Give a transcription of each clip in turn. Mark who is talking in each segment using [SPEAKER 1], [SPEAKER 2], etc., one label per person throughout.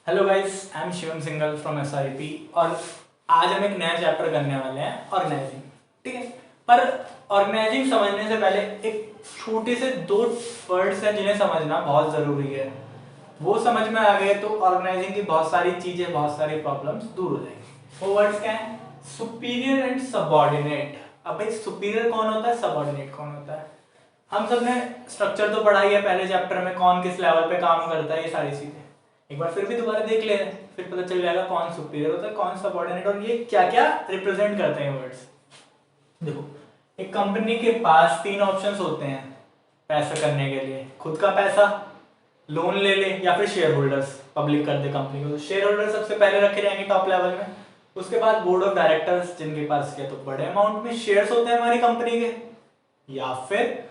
[SPEAKER 1] Hello guys, I am Shivam single from SIP और आज हम एक नया चैप्टर करने वाले हैं ऑर्गेनाइजिंग। ठीक है, पर ऑर्गेनाइजिंग समझने से पहले एक छोटे से दो वर्ड्स हैं जिन्हें समझना बहुत ज़रूरी है। वो समझ में आ गए तो ऑर्गेनाइजिंग की बहुत सारी चीज़ें, बहुत सारी प्रॉब्लम्स दूर हो जाएंगी। वो वर्ड्स क्या हैं? Superior and subordinate. अब भाई सुपीरियर कौन होता है, सबऑर्डिनेट कौन होता है? हम सब ने स्ट्रक्चर तो पढ़ा ही है पहले चैप्टर में, कौन किस लेवल पे काम करता है, ये सारी चीज़ें एक बार फिर भी दोबारा देख ले, फिर पता चल जाएगा कौन सुपीरियर होता है, कौन सबऑर्डिनेट, और ये क्या क्या रिप्रेजेंट करते हैं वर्ड्स। देखो, एक कंपनी के पास तीन ऑप्शंस होते हैं पैसा करने के लिए। खुद का पैसा, लोन ले ले, या फिर शेयर होल्डर्स पब्लिक कर दे कंपनी को। तो शेयर होल्डर सबसे पहले रखे जाएंगे टॉप लेवल में। उसके बाद बोर्ड ऑफ डायरेक्टर्स, जिनके पास क्या तो बड़े अमाउंट में शेयर्स होते हैं हमारी कंपनी के, या फिर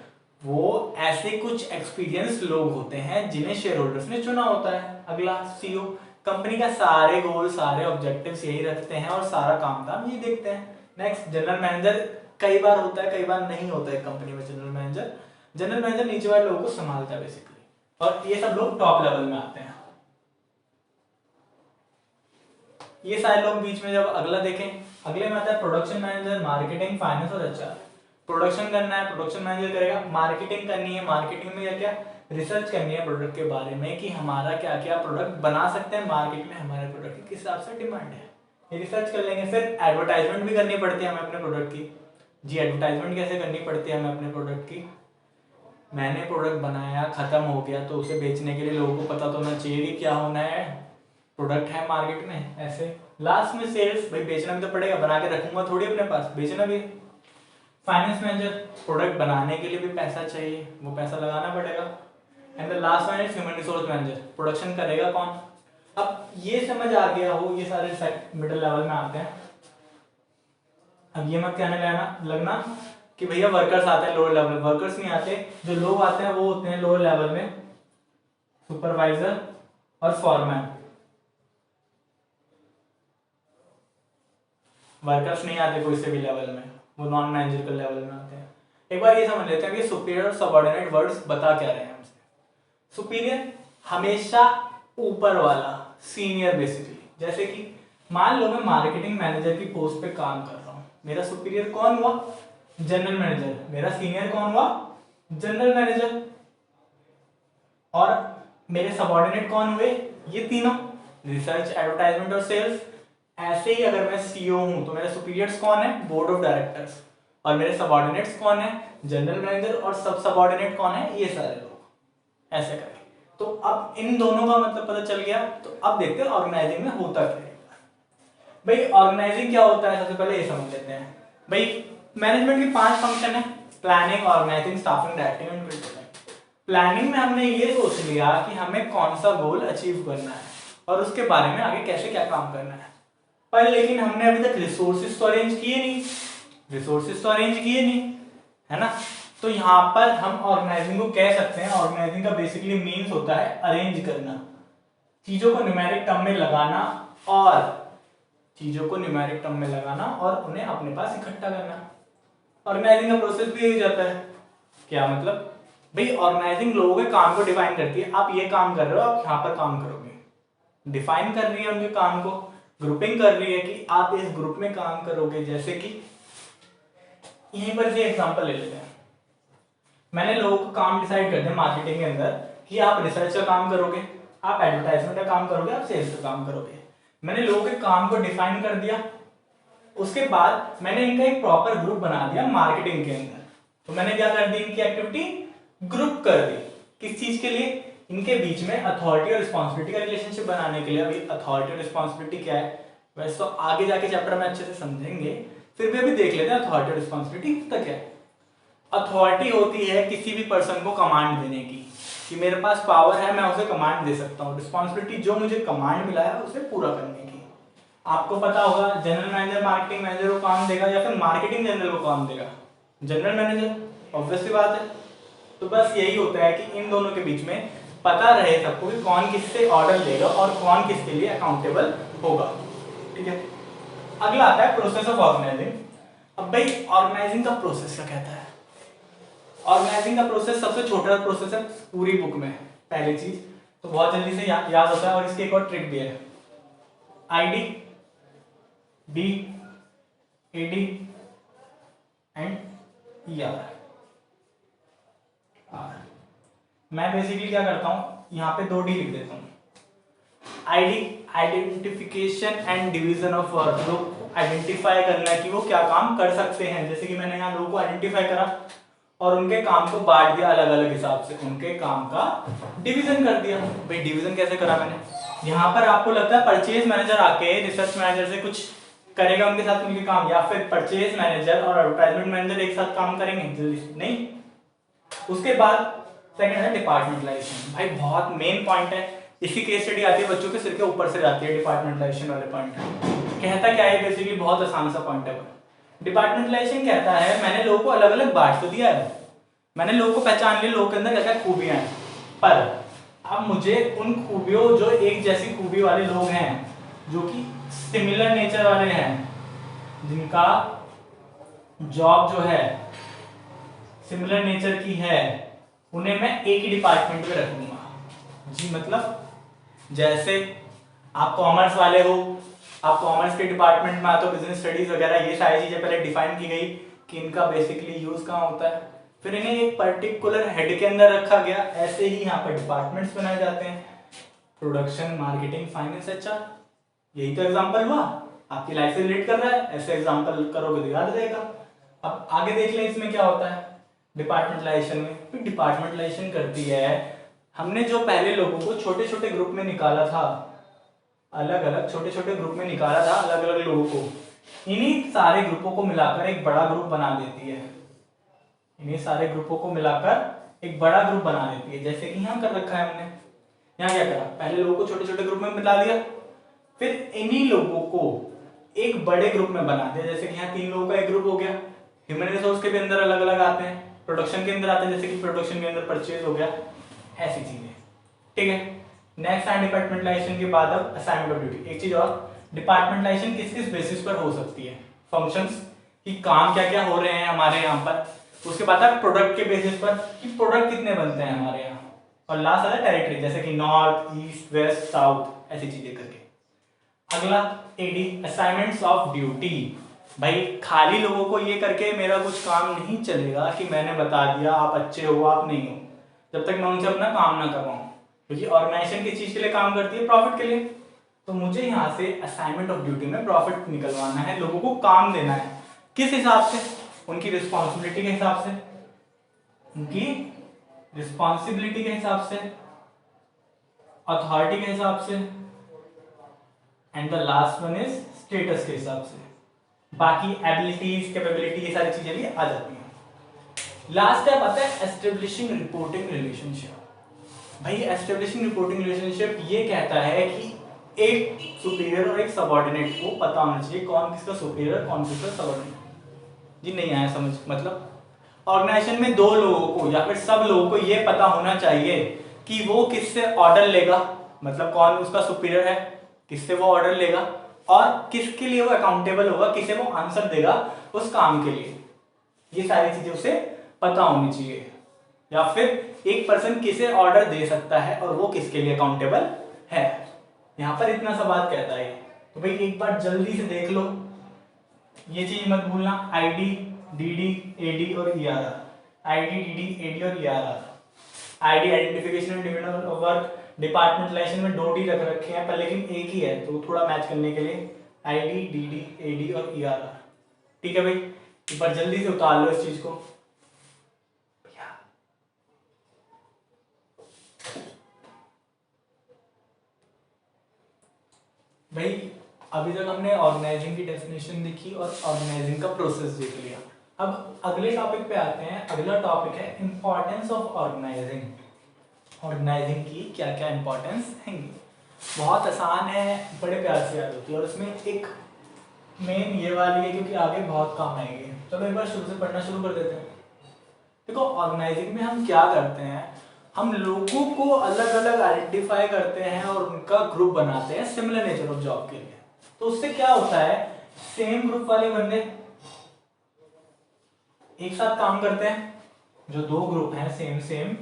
[SPEAKER 1] वो ऐसे कुछ एक्सपीरियंस लोग होते हैं जिन्हें शेयर होल्डर्स ने चुना होता है। अगला सीईओ, कंपनी का सारे गोल, सारे ऑब्जेक्टिव्स यही रखते हैं और सारा काम धाम यही देखते हैं। नेक्स्ट, जनरल मैनेजर कई बार होता है, कई बार नहीं होता है कंपनी में जनरल मैनेजर। जनरल मैनेजर नीचे वाले लोगों को संभालता है बेसिकली, और ये सब लोग टॉप लेवल में आते हैं। ये सारे लोग बीच में जब अगला देखें, अगले में आता है प्रोडक्शन मैनेजर, मार्केटिंग, फाइनेंस और एचआर। प्रोडक्शन करना है, प्रोडक्शन मैनेजर करेगा। मार्केटिंग करनी है, मार्केटिंग में क्या क्या रिसर्च करनी है प्रोडक्ट के बारे में कि हमारा क्या क्या प्रोडक्ट बना सकते हैं मार्केट में, हमारे प्रोडक्ट की किस हिसाब से डिमांड है, ये रिसर्च कर लेंगे। फिर एडवर्टाइजमेंट भी करनी पड़ती है हमें अपने प्रोडक्ट की। जी, एडवर्टाइजमेंट कैसे करनी पड़ती है हमें अपने प्रोडक्ट की? मैंने प्रोडक्ट बनाया, खत्म हो गया, तो उसे बेचने के लिए लोगों को पता तो होना चाहिए कि क्या होना है, प्रोडक्ट है मार्केट में। ऐसे लास्ट में सेल्स, भाई बेचना भी तो पड़ेगा, बना के रखूंगा थोड़ी अपने पास, बेचना भी। फाइनेंस मैनेजर, प्रोडक्ट बनाने के लिए भी पैसा चाहिए, वो पैसा लगाना पड़ेगा। And the last one is human resource manager, production करेगा कौन? अब ये समझ आ गया हो, ये सारे मिडिल लेवल में आते हैं। अब ये मत कहने लगना कि भैया वर्कर्स आते हैं लोअर लेवल। वर्कर्स नहीं आते, जो लोग आते हैं वो होते हैं लोअर लेवल में सुपरवाइजर और फॉरमैन। वर्कर्स नहीं आते कोई से भी लेवल में, वो नॉन मैनेजरियल लेवल में आते हैं। एक बार ये समझ लेते हैं कि सुपीरियर और सबऑर्डिनेट वर्ड्स बता क्या रहे हैं हमसे। सुपीरियर हमेशा ऊपर वाला, सीनियर बेसिकली। जैसे कि मान लो मैं मार्केटिंग मैनेजर की पोस्ट पे काम कर रहा हूँ, मेरा सुपीरियर कौन हुआ? General manager. मेरा सीनियर कौन हुआ? General manager. और मेरे सबऑर्डिनेट कौन हुए? ये तीनों, रिसर्च, एडवर्टाइजमेंट और सेल्स। ऐसे ही अगर मैं सीईओ हूं तो मेरे सुपीरियर्स कौन है? Board of directors. और मेरे सबऑर्डिनेट्स कौन है? General manager. और सब सबऑर्डिनेट कौन है? ये सारे लोग। ऐसे करके तो अब इन दोनों का मतलब पता चल गया। तो अब देखते हैं ऑर्गेनाइजिंग में होता क्या है। भाई ऑर्गेनाइजिंग क्या होता है, सबसे पहले ये समझ लेते हैं। भाई मैनेजमेंट के 5 फंक्शन है: planning, organising, staffing, directing and controlling. Planning में हमने ये सोच लिया कि हमें कौन सा गोल अचीव करना है और उसके बारे में आगे कैसे क्या काम करना है। पर लेकिन हमने अभी तक रिसोर्सेज तो अरेंज किए नहीं, है ना? तो यहाँ पर हम ऑर्गेनाइजिंग को कह सकते हैं, ऑर्गेनाइजिंग का बेसिकली मीन्स होता है अरेंज करना, चीजों को न्यूमेरिक टर्म में लगाना और उन्हें अपने पास इकट्ठा करना। ऑर्गेनाइजिंग का प्रोसेस भी यही जाता है। क्या मतलब? भाई ऑर्गेनाइजिंग लोगों के काम को डिफाइन करती है। आप ये काम कर रहे हो, आप यहाँ पर काम करोगे, डिफाइन कर रही है उनके काम को, ग्रुपिंग कर रही है कि आप इस ग्रुप में काम करोगे। जैसे कि यहीं पर से एग्जांपल ले लेते हैं। मैंने लोगों को काम डिसाइड कर दिया मार्केटिंग के अंदर कि आप रिसर्च का काम करोगे, आप एडवर्टाइजमेंट का काम करोगे, आप सेल्स का काम करोगे। मैंने लोगों के काम को डिफाइन कर दिया। उसके बाद मैंने इनका एक प्रॉपर ग्रुप बना दिया मार्केटिंग के अंदर। तो मैंने क्या कर दी? इनकी एक्टिविटी ग्रुप कर दी। किस चीज के लिए? इनके बीच में अथॉरिटी और रिस्पॉन्सिबिलिटी का रिलेशनशिप बनाने के लिए। अभी अथॉरिटी और रिस्पॉन्सिबिलिटी क्या है वैसे तो आगे जाके चैप्टर में अच्छे से समझेंगे, फिर भी अभी देख लेते हैं अथॉरिटी और रिस्पॉन्सिबिलिटी तक क्या है। अथॉरिटी होती है किसी भी पर्सन को कमांड देने की, कि मेरे पास पावर है, मैं उसे कमांड दे सकता हूँ। रिस्पॉन्सिबिलिटी जो मुझे कमांड मिला है उसे पूरा करने की। आपको पता होगा जनरल मैनेजर मार्केटिंग मैनेजर को काम देगा या फिर मार्केटिंग जनरल को काम देगा? जनरल मैनेजर, ऑब्वियसली बात है। तो बस यही होता है कि इन दोनों के बीच में पता रहे सबको कि कौन किससे ऑर्डर लेगा और कौन किसके लिए अकाउंटेबल होगा। ठीक है, अगला आता है प्रोसेस ऑफ ऑर्गेनाइजिंग। अब भाई ऑर्गेनाइजिंग का प्रोसेस क्या कहता है? ऑर्गेनाइजिंग का प्रोसेस सबसे छोटा प्रोसेस है पूरी बुक में। पहली चीज, तो बहुत जल्दी से याद होता है। और इसकी एक और ट्रिक भी है, ID, D, AD and ER। मैं बेसिकली क्या करता हूँ, यहाँ पे 2D लिख देता हूँ। ID identification and division of work, लोग को आइडेंटिफाई करना है कि वो क्या काम कर सकते हैं। जैसे कि मैंने यहाँ लोगों को आइडेंटिफाई करा और उनके काम को बांट दिया अलग अलग हिसाब से, उनके काम का डिवीजन कर दिया। भाई डिवीजन कैसे करा मैंने, यहाँ पर आपको लगता है परचेज मैनेजर आके रिसर्च मैनेजर से कुछ करेगा उनके साथ उनके काम, या फिर परचेज मैनेजर और एडवर्टाइजमेंट मैनेजर एक साथ काम करेंगे? जल्दी नहीं। उसके बाद सेकंड है डिपार्टमेंटलाइजेशन। भाई बहुत मेन पॉइंट है, इसी केस स्टडी आती है बच्चों के सिर के ऊपर से जाती है डिपार्टमेंटलाइजेशन वाले पॉइंट। कहता क्या है बेसिकली, बहुत आसान सा पॉइंट है। डिपार्टमेंटलाइजेशन कहता है मैंने लोगों को अलग अलग बांट तो दिया है, मैंने लोगों को पहचान लिया लोगों के अंदर क्या क्या खूबियां हैं, पर अब मुझे उन खूबियों, जो एक जैसी खूबी वाले लोग हैं, जो कि सिमिलर नेचर वाले हैं, जिनका जॉब जो है सिमिलर नेचर की है, उन्हें मैं एक ही डिपार्टमेंट में रखूंगा। जी मतलब जैसे आप कॉमर्स वाले हो, आप कॉमर्स के डिपार्टमेंट में आते हो, बिजनेस स्टडीज वगैरह ये सारी चीजें पहले डिफाइन की गई कि इनका बेसिकली यूज कहाँ होता है, फिर इन्हें एक पर्टिकुलर हेड के अंदर रखा गया। ऐसे ही यहाँ पर डिपार्टमेंट्स बनाए जाते हैं, प्रोडक्शन, मार्केटिंग, फाइनेंस, HR। यही तो एग्जाम्पल हुआ, आपकी लाइफ से रिलेट कर रहा है, ऐसे एग्जाम्पल करोगे तो याद रहेगा। अब आगे देख लें इसमें क्या होता है डिपार्टमेंटलाइजेशन में। तो डिपार्टमेंटलाइजेशन करती है, हमने जो पहले लोगों को छोटे छोटे ग्रुप में निकाला था, अलग अलग छोटे छोटे ग्रुप में निकाला था अलग अलग लोगों को, इन्हीं सारे ग्रुपों को मिलाकर एक बड़ा ग्रुप बना देती है। इन्हीं सारे ग्रुपों को मिलाकर एक बड़ा ग्रुप बना देती है। जैसे कि यहाँ कर रखा है हमने, यहाँ क्या करा, पहले लोगों को छोटे छोटे ग्रुप में मिला दिया, फिर इन्हीं लोगों को एक बड़े ग्रुप में बना दिया। जैसे कि यहाँ 3 लोगों का एक ग्रुप हो गया। ह्यूमन रिसोर्स के भी अंदर अलग अलग आते हैं, प्रोडक्शन के अंदर आते हैं, जैसे कि प्रोडक्शन के अंदर परचेज हो गया, ऐसी चीजें। ठीक है, नेक्स्ट है डिपार्टमेंटलाइजेशन के बाद अब असाइनमेंट ऑफ ड्यूटी। एक चीज और, डिपार्टमेंटलाइजेशन किस किस बेसिस पर हो सकती है, फंक्शंस कि काम क्या क्या हो रहे हैं हमारे यहाँ पर, उसके बाद अब प्रोडक्ट के बेसिस पर कि प्रोडक्ट कितने बनते हैं हमारे यहाँ, और लास्ट आता है टेरिटरी, जैसे कि नॉर्थ, ईस्ट, वेस्ट, साउथ, ऐसी चीजें करके। अगला AD असाइनमेंट्स ऑफ ड्यूटी। भाई खाली लोगों को ये करके मेरा कुछ काम नहीं चलेगा कि मैंने बता दिया आप अच्छे हो आप नहीं हो, जब तक मैं उनसे अपना काम ना करवाऊं, क्योंकि ऑर्गेनाइजेशन किस चीज के लिए काम करती है, प्रॉफिट के लिए। तो मुझे यहाँ से असाइनमेंट ऑफ ड्यूटी में प्रॉफिट निकलवाना है, लोगों को काम देना है। किस हिसाब से, उनकी रिस्पॉन्सिबिलिटी के हिसाब से, उनकी रिस्पॉन्सिबिलिटी के हिसाब से, अथॉरिटी के हिसाब से, and the last one is status के हिसाब से। बाकी एबिलिटीज, कैपेबिलिटी, ये सारी चीजें भी आ जाती हैं। लास्ट स्टेप आता है एस्टेब्लिशिंग रिपोर्टिंग रिलेशनशिप। भाई एस्टेब्लिशिंग रिपोर्टिंग रिलेशनशिप ये कहता है कि एक सुपीरियर और एक सबऑर्डिनेट को पता होना चाहिए कौन किसका सुपीरियर कौन किसका सबऑर्डिनेट। जी नहीं आया समझ, मतलब ऑर्गेनाइजेशन में 2 लोगों को या फिर सब लोगों को ये पता होना चाहिए कि वो किससे ऑर्डर लेगा, मतलब कौन उसका सुपीरियर है, किससे वो ऑर्डर लेगा, और किसके लिए वो अकाउंटेबल होगा, किसे वो आंसर देगा उस काम के लिए। ये सारी चीजें उसे पता होनी चाहिए। या फिर एक पर्सन किसे ऑर्डर दे सकता है और वो किसके लिए अकाउंटेबल है। यहाँ पर इतना सा बात कहता है। तो भाई एक बार जल्दी से देख लो, ये चीज मत भूलना, ID, DD, AD और ERR। ID, DD, AD और ERR। ID identification and division of work, departmentalisation में 2D रख रखे हैं पर लेकिन एक ही है, तो थोड़ा मैच करने के लिए ID, DD, AD और ERR। ठीक है भाई, एक बार जल्दी से उतार लो इस चीज को। भाई अभी तक हमने ऑर्गेनाइजिंग की डेफिनेशन देखी और ऑर्गेनाइजिंग का प्रोसेस देख लिया। अब अगले टॉपिक पे आते हैं। अगला टॉपिक है इंपॉर्टेंस ऑफ ऑर्गेनाइजिंग। ऑर्गेनाइजिंग की क्या क्या इंपॉर्टेंस है, बहुत आसान है, बड़े प्यार से याद होती है, और उसमें एक मेन ये वाली है क्योंकि आगे बहुत काम आएगी। चलो एक बार शुरू से पढ़ना शुरू कर देते हैं। देखो ऑर्गेनाइजिंग में हम क्या करते हैं, हम लोगों को अलग अलग आइडेंटिफाई करते हैं और उनका ग्रुप बनाते हैं सिमिलर नेचर ऑफ जॉब के लिए। तो उससे क्या होता है, सेम ग्रुप वाले बंदे एक साथ काम करते हैं। जो 2 ग्रुप हैं सेम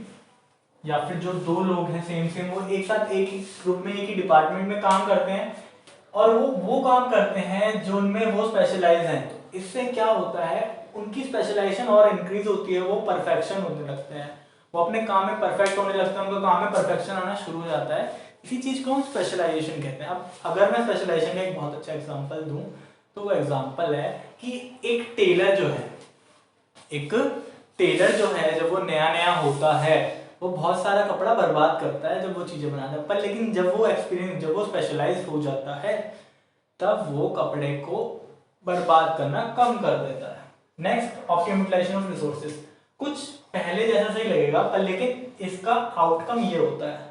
[SPEAKER 1] या फिर जो दो लोग हैं सेम सेम, वो एक साथ एक ही ग्रुप में एक ही डिपार्टमेंट में काम करते हैं और वो काम करते हैं जो उनमें वो स्पेशलाइज हैं, तो इससे क्या होता है, उनकी स्पेशलाइजेशन और इंक्रीज होती है, वो परफेक्शन होने लगते हैं, वो अपने काम में परफेक्ट होने लगते हैं, उनका काम में परफेक्शन आना शुरू हो जाता है। इसी चीज को हम स्पेशलाइजेशन कहते हैं। अब अगर मैं स्पेशलाइजेशन का एक बहुत अच्छा एग्जांपल दूं तो वो एग्जांपल है कि एक टेलर जो है, एक टेलर जो है जब वो नया नया होता है वो बहुत सारा कपड़ा बर्बाद करता है जब वो चीजें बनाता है, पर लेकिन जब वो एक्सपीरियंस, जब वो स्पेशलाइज हो जाता है तब वो कपड़े को बर्बाद करना कम कर देता है। Next, optimum utilisation of resources. कुछ पहले जैसा सही लगेगा पर लेकिन इसका आउटकम ये होता है,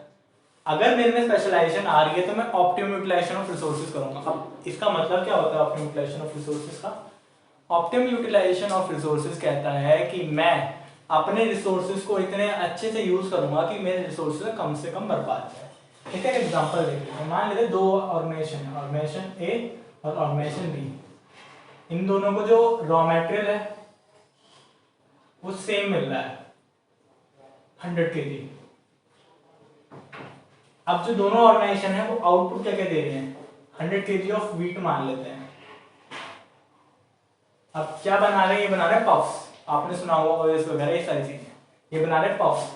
[SPEAKER 1] अगर मेरे में स्पेशलाइजेशन आ रही है तो मैं ऑप्टिमम यूटिलाइजेशन ऑफ रिसोर्सेज करूंगा। अब इसका मतलब क्या होता है ऑप्टिमम यूटिलाइजेशन ऑफ रिसोर्सेज का? ऑप्टिमम यूटिलाइजेशन ऑफ रिसोर्सेज कहता है कि मैं अपने रिसोर्सेज को इतने अच्छे से यूज करूंगा कि मेरे रिसोर्सेज कम से कम बर्बाद जाए। ठीक है, एग्जांपल देख लेते हैं। मान लेते हैं दो ऑर्गेनाइजेशन है, ऑर्गेनाइजेशन ए और ऑर्गेनाइजेशन बी। इन दोनों को जो रॉ मटेरियल है वो सेम मिल रहा है 100 kg। अब जो दोनों ऑर्गेनाइजेशन है वो आउटपुट क्या क्या दे रहे हैं, 100 kg ऑफ व्हीट मान लेते हैं। अब क्या बना रहे हैं, ये बना रहे हैं पफ्स, आपने सुना होगा ओएस वगैरह ये सारी चीजें, ये बना रहे हैं पफ्स।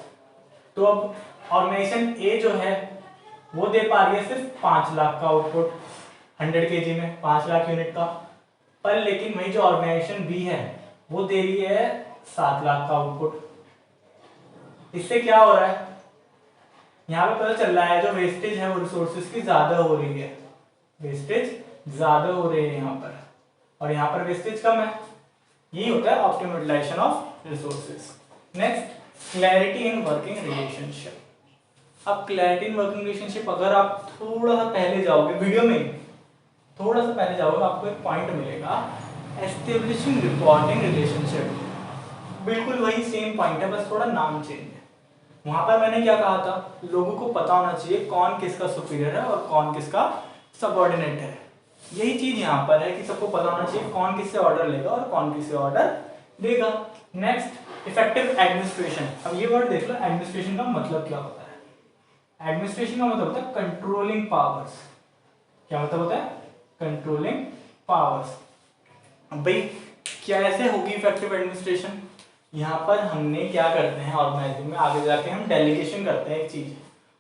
[SPEAKER 1] तो अब ऑर्गेनाइजेशन ए जो है वो दे पा रही है सिर्फ 5 लाख का आउटपुट 100 kg में, 5 लाख यूनिट का, पर लेकिन वही जो ऑर्गेनाइजेशन बी है वो दे रही है 7 लाख का आउटपुट। इससे क्या हो रहा है, यहाँ पे पता चल रहा है जो वेस्टेज है वो रिसोर्सेज की ज्यादा हो रही है, वेस्टेज ज्यादा हो रही है यहाँ पर, और यहाँ पर वेस्टेज कम है। यही होता है optimum utilisation of resources. Next, clarity in working relationship. अब क्लैरिटी इन वर्किंग रिलेशनशिप, अगर आप थोड़ा सा पहले जाओगे वीडियो में, थोड़ा सा पहले जाओगे आपको एक पॉइंट मिलेगा, एस्टेब्लिशिंग रिपोर्टिंग रिलेशनशिप। बिल्कुल वही सेम पॉइंट है, बस थोड़ा नाम चेंज है। वहां पर मैंने क्या कहा था, लोगों को पता होना चाहिए कौन किसका सुपीरियर है और कौन किसका सबऑर्डिनेट है। यही चीज यहाँ पर है कि सबको पता होना चाहिए कौन किससे ऑर्डर लेगा और कौन किससे ऑर्डर देगा। Next, effective administration. अब ये वर्ड देख लो, एडमिनिस्ट्रेशन का मतलब क्या होता है। एडमिनिस्ट्रेशन का मतलब होता है कंट्रोलिंग पावर्स। क्या मतलब होता है, कंट्रोलिंग पावर्स। अब भाई कैसे होगी इफेक्टिव एडमिनिस्ट्रेशन, यहाँ पर हमने क्या करते हैं ऑर्गेनाइजिंग में, आगे जाके हम डेलीगेशन करते हैं एक चीज,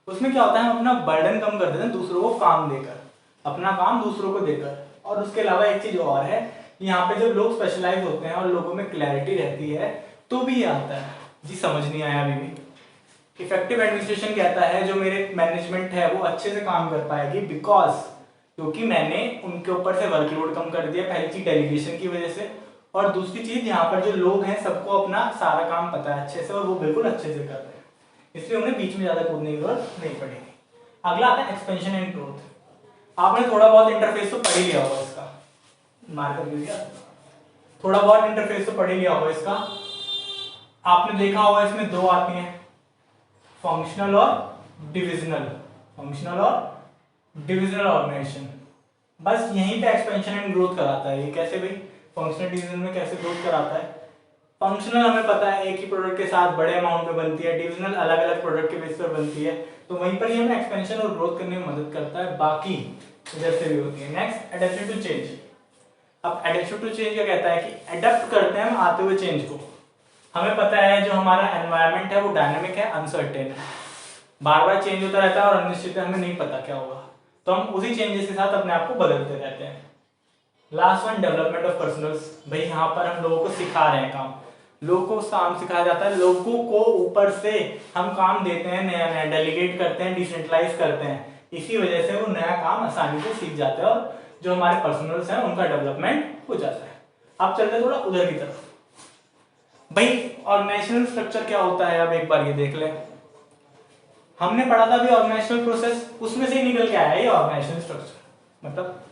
[SPEAKER 1] उसमें क्या होता है हम अपना बर्डन कम कर देते हैं दूसरों को काम देकर, अपना काम दूसरों को देकर। और उसके अलावा एक चीज और है, यहाँ पे जब लोग स्पेशलाइज होते हैं और लोगों में क्लैरिटी रहती है तो भी ये आता है। जी समझ नहीं आया अभी भी। इफेक्टिव एडमिनिस्ट्रेशन कहता है जो मेरे मैनेजमेंट है वो अच्छे से काम कर पाएगी, बिकॉज क्योंकि मैंने उनके ऊपर से वर्कलोड कम कर दिया, पहली चीज डेलीगेशन की वजह से, और दूसरी चीज यहाँ पर जो लोग हैं सबको अपना सारा काम पता है अच्छे से और वो बिल्कुल अच्छे से कर रहे हैं, इसलिए उन्हें बीच में ज्यादा कूदने की जरूरत नहीं पड़ेगी। अगला आता है एक्सपेंशन एंड ग्रोथ। आपने थोड़ा बहुत इंटरफेस तो पढ़ ही लिया होगा इसका, मार्कर दे दिया, थोड़ा बहुत इंटरफेस तो पढ़ ही लिया होगा इसका। आपने देखा होगा इसमें दो आती हैं, फंक्शनल और डिविजनल, फंक्शनल और डिविजनल ऑर्गेनाइजेशन। बस यहीं पे एक्सपेंशन एंड ग्रोथ कराता है। ये कैसे भाई, फंक्शनल डिवीजन में कैसे ग्रोथ कराता है। फंक्शनल हमें पता है एक ही प्रोडक्ट के साथ बड़े अमाउंट में बनती है, डिविजनल अलग अलग प्रोडक्ट के बेस पर बनती है, तो वहीं पर ही हमें एक्सपेंशन और ग्रोथ करने में मदद करता है, बाकी इधर से भी होती है। Next, adaption to change. अब एडेप्शन टू चेंज क्या कहता है कि अडेप्ट करते हैं हम आते हुए चेंज को। हमें पता है जो हमारा एनवायरनमेंट है वो डायनामिक है, अनसर्टेन है, बार बार चेंज होता रहता है और अनिश्चित है, हमें नहीं पता क्या होगा, तो हम उसी चेंजेस के साथ अपने आप को बदलते रहते हैं। Last one, development of personnels. भाई यहाँ पर हम लोगों को सिखा रहे हैं काम, लोगों को काम सिखाया जाता है, लोगों को ऊपर से हम काम देते हैं, नया नया डेलीगेट करते हैं, डिसेंट्रलाइज करते हैं, इसी वजह से वो नया काम आसानी से सीख जाते हैं और जो हमारे पर्सनल्स हैं उनका डेवलपमेंट हो जाता है। अब चलते हैं थोड़ा उधर की तरफ। भाई ऑर्गेनाइजेशनल स्ट्रक्चर क्या होता है, अब एक बार ये देख लें। हमने पढ़ा था अभी ऑर्गेनाइजेशनल प्रोसेस, उसमें से ही निकल के आया ये ऑर्गेनाइजेशनल स्ट्रक्चर। मतलब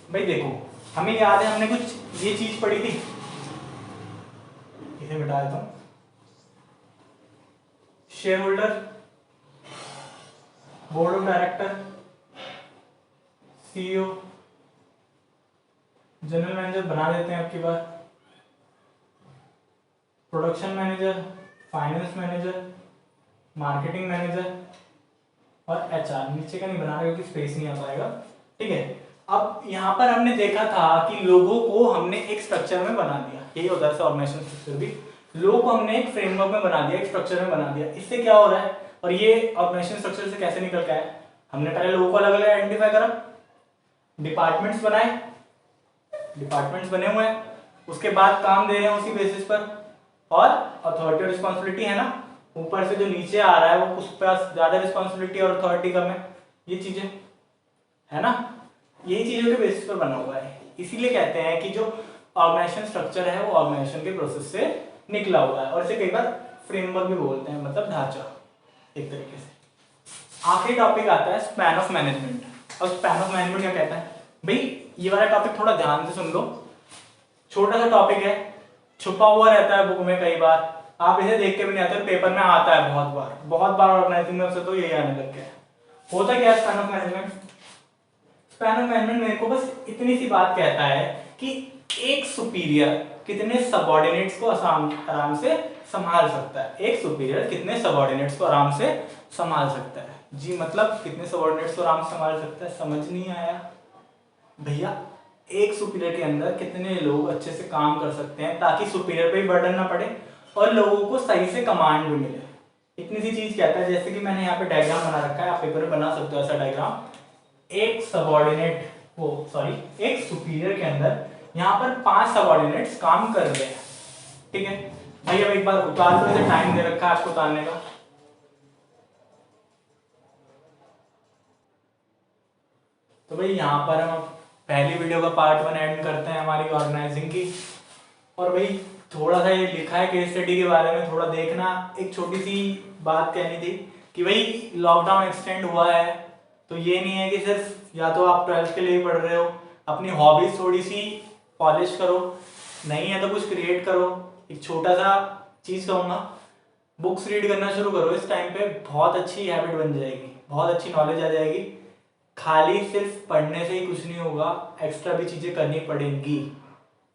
[SPEAKER 1] भाई देखो, हमें याद है हमने कुछ ये चीज पढ़ी थी, इसे मिटा देता हूं। Shareholder, board of director, CEO, general manager बना देते हैं आपकी बार, production manager, finance manager, marketing manager और एचआर। नीचे का नहीं बना रहे क्योंकि स्पेस नहीं आ पाएगा, ठीक है। अब यहाँ पर हमने देखा था कि लोगों को हमने एक स्ट्रक्चर में बना दिया, यही होता है ऑर्गेनाइजेशन स्ट्रक्चर भी। लोगों को हमने एक फ्रेमवर्क में बना दिया, एक स्ट्रक्चर में बना दिया। इससे क्या हो रहा है और ये ऑर्गेनाइजेशन स्ट्रक्चर से कैसे निकल के आया? हमने पहले लोगों को अलग अलग आइडेंटिफाई करा, डिपार्टमेंट्स बनाए, डिपार्टमेंट्स बने हुए हैं, उसके बाद काम दे रहे हैं उसी बेसिस पर, और अथॉरिटी और रिस्पॉन्सिबिलिटी है ना, ऊपर से जो नीचे आ रहा है वो उस पर ज्यादा रिस्पॉन्सिबिलिटी और अथॉरिटी कम है, ये चीजें है ना, यही चीजों के बेसिस पर बना हुआ है। इसीलिए कहते हैं कि जो ऑर्गेनाइजेशन स्ट्रक्चर है वो ऑर्गेनाइजेशन के प्रोसेस से निकला हुआ है, और इसे कई बार फ्रेमवर्क भी बोलते हैं, मतलब ढांचा एक तरीके से। आखिरी टॉपिक आता है स्पैन ऑफ मैनेजमेंट। और स्पैन ऑफ मैनेजमेंट क्या कहता है भाई, ये वाला टॉपिक थोड़ा ध्यान से सुन लो, छोटा सा टॉपिक है, छुपा हुआ रहता है बुक में, कई बार आप इसे देख के भी नहीं आते, पेपर में आता है बहुत बार ऑर्गेनाइजिंग में से तो यही आने लग गया है। होता क्या है span of management? Span of management मेरे को बस इतनी सी बात कहता है कि एक सुपीरियर कितने सबऑर्डिनेट्स को आराम से संभाल सकता है, एक सुपीरियर कितने सबऑर्डिनेट्स को आराम से संभाल सकता है। जी मतलब कितने सबऑर्डिनेट्स को आराम से संभाल सकता है, समझ नहीं आया भैया? एक सुपीरियर के अंदर कितने लोग अच्छे से काम कर सकते हैं ताकि सुपीरियर पे भी बर्डन ना पड़े और लोगों को सही से कमांड भी मिले, इतनी सी चीज कहता है। जैसे कि मैंने यहाँ पे डायग्राम बना रखा है, आप पेपर में बना सकते हो ऐसा डायग्राम। एक सबऑर्डिनेट एक सुपीरियर के अंदर यहाँ पर 5 सबऑर्डिनेट्स काम कर रहे हैं, ठीक है भाई। अब एक बार उतार दो, इसे टाइम दे रखा है आपको उतारने का। तो भाई यहाँ पर हम पहली वीडियो का पार्ट 1 एंड करते हैं हमारी ऑर्गेनाइजिंग की। और भाई थोड़ा सा ये लिखा है केस स्टडी के बारे में, थोड़ा देखना। एक छोटी सी बात कहनी थी कि भाई लॉकडाउन एक्सटेंड हुआ है तो ये नहीं है कि सिर्फ या तो आप 12th के लिए ही पढ़ रहे हो, अपनी हॉबीज थोड़ी सी पॉलिश करो, नहीं है तो कुछ क्रिएट करो। एक छोटा सा चीज कहूँगा, बुक्स रीड करना शुरू करो इस टाइम पे, बहुत अच्छी हैबिट बन जाएगी, बहुत अच्छी नॉलेज आ जाएगी। खाली सिर्फ पढ़ने से ही कुछ नहीं होगा, एक्स्ट्रा भी चीजें करनी पड़ेंगी।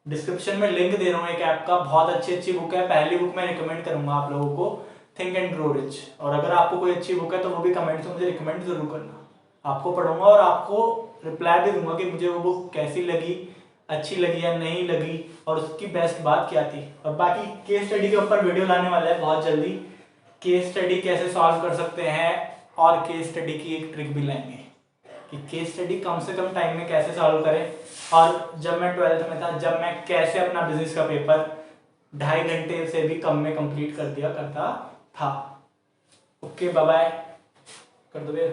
[SPEAKER 1] डिस्क्रिप्शन में लिंक दे रहा हूँ एक ऐप का, बहुत अच्छी बुक है। पहली बुक मैं रिकमेंड करूंगा आप लोगों को, थिंक एंड ग्रो रिच। और अगर आपको कोई अच्छी बुक है तो वो भी कमेंट्स में मुझे रिकमेंड जरूर करना, आपको पढ़ूंगा और आपको रिप्लाई भी दूंगा कि मुझे वो बुक कैसी लगी, अच्छी लगी या नहीं लगी, और उसकी बेस्ट बात क्या थी। और बाकी केस स्टडी के ऊपर वीडियो लाने वाला है बहुत जल्दी, केस स्टडी कैसे सॉल्व कर सकते हैं, और केस स्टडी की एक ट्रिक भी लाएंगे कि केस स्टडी कम से कम टाइम में कैसे सॉल्व करें। और जब मैं 12th में था, जब मैं कैसे अपना बिजनेस का पेपर 2.5 घंटे से भी कम में कंप्लीट कर दिया करता था। ओके बाय बाय कर दो भैया।